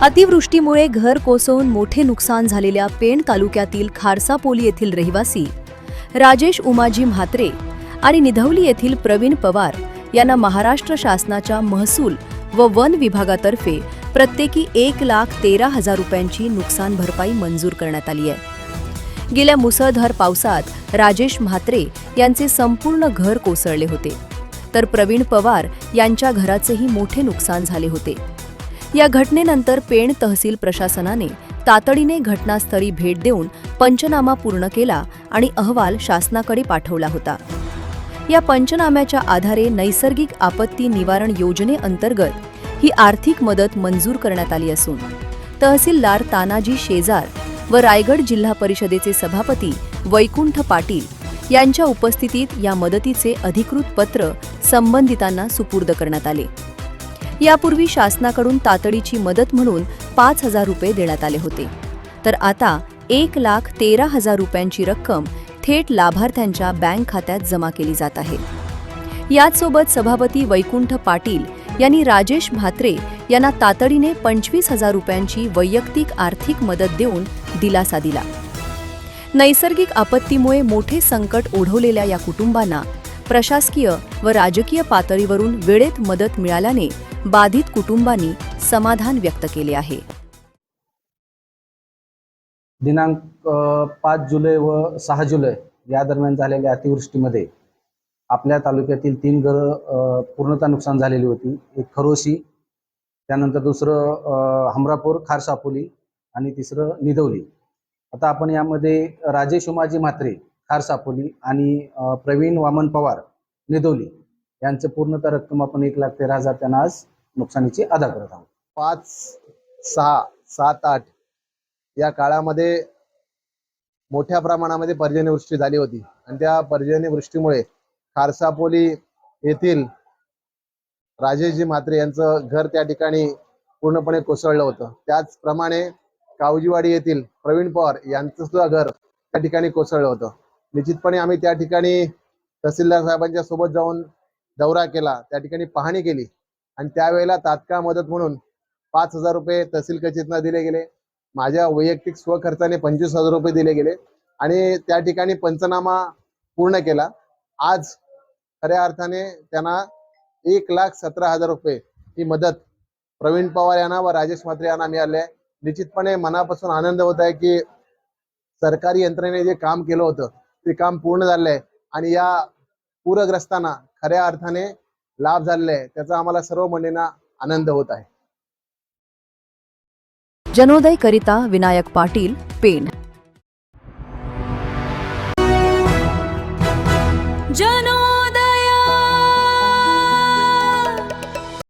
अतिवृष्टीमुळे घर कोसळून मोठे नुकसान झालेल्या पेण तालुक्यातील खारसापोली येथील रहिवासी राजेश उमाजी म्हात्रे आणि निधवली येथील प्रवीण पवार यांना महाराष्ट्र शासनाच्या महसूल व वन विभागातर्फे प्रत्येकी 1,13,000 रुपयांची नुकसान भरपाई मंजूर करण्यात आली आहे। गेल्या मुसळधार पावसात राजेश म्हात्रे यांचे संपूर्ण घर कोसळले होते, तर प्रवीण पवार यांच्या घराचेही मोठे नुकसान झाले होते। या घटनेनंतर पेण तहसील प्रशासनाने तातडीने घटनास्थळी भेट देऊन पंचनामा पूर्ण केला आणि अहवाल शासनाकडे पाठवला होता। या पंचनाम्याच्या आधारे नैसर्गिक आपत्ती निवारण योजनेअंतर्गत ही आर्थिक मदत मंजूर करण्यात आली असून तहसीलदार तानाजी शेजार व रायगड जिल्हा परिषदेचे सभापती वैकुंठ पाटील यांच्या उपस्थितीत या मदतीचे अधिकृत पत्र संबंधितांना सुपूर्द करण्यात आले। यापूर्वी शासनाकडून तातडीची मदत म्हणून 5,000 रुपये देण्यात आले होते, तर आता 1,13,000 रुपयांची रक्कम थेट लाभार्थ्यांच्या बँक खात्यात जमा केली जात आहे। याचसोबत सभापती वैकुंठ पाटील यांनी राजेश म्हात्रे यांना तातडीने 25,000 रुपयांची वैयक्तिक आर्थिक मदत देऊन दिलासा दिला। नैसर्गिक आपत्तीमुळे मोठे संकट ओढवलेल्या या कुटुंबांना प्रशासकीय व राजकीय पातळीवरून वेळेत मदत मिळाल्याने बाधित कुटुंबांनी समाधान व्यक्त केले आहे। दिनांक 5 जुलै व 6 जुलै या दरम्यान झालेल्या अतिवृष्टीमध्ये आपल्या तालुक्यातील 3 घरं पूर्णतः नुकसान झालेली होती। एक खरोशी, त्यानंतर दुसरं हमरापूर खारसापोली आणि तिसरं निधवली। आता आपण यामध्ये राजेश उमाजी म्हात्रे खारसापोली आणि प्रवीण वामन पवार निधवली यांचं पूर्णतः रक्कम आपण 1,13,000 त्यांना आज नुकसानीची अदा करत आहोत। 5, 6, 7, 8 या काळामध्ये मोठ्या प्रमाणामध्ये पर्जन्यवृष्टी झाली होती आणि त्या पर्जन्यवृष्टीमुळे खारसापोली येथील राजेशजी म्हात्रे यांचं घर त्या ठिकाणी पूर्णपणे कोसळलं होतं। त्याचप्रमाणे कावजीवाडी येथील प्रवीण पवार यांचं सुद्धा घर त्या ठिकाणी कोसळलं होतं। निश्चितपणे आम्ही त्या ठिकाणी तहसीलदार साहेबांच्या सोबत जाऊन दौरा केला, त्या ठिकाणी पाहणी केली आणि त्यावेळेला तात्काळ मदत म्हणून 5,000 रुपये तहसील कचेरीतून दिले गेले। माझ्या वैयक्तिक स्वखर्चाने 25,000 रुपये दिले गेले आणि त्या ठिकाणी पंचनामा पूर्ण केला। आज खऱ्या अर्थाने त्यांना 1,17,000 रुपये ही मदत प्रवीण पवार यांना व राजेश म्हात्रे यांना मिळाली आहे। निश्चितपणे मनापासून आनंद होत आहे की सरकारी यंत्रणेने जे काम केलं होतं ते काम पूर्ण झालं आहे आणि या पूरग्रस्तांना खऱ्या अर्थाने लाभ झालेला आहे, त्याचा आम्हाला सर्व मंडळींना आनंद होत आहे। जनोदय करिता विनायक पाटील, पेण।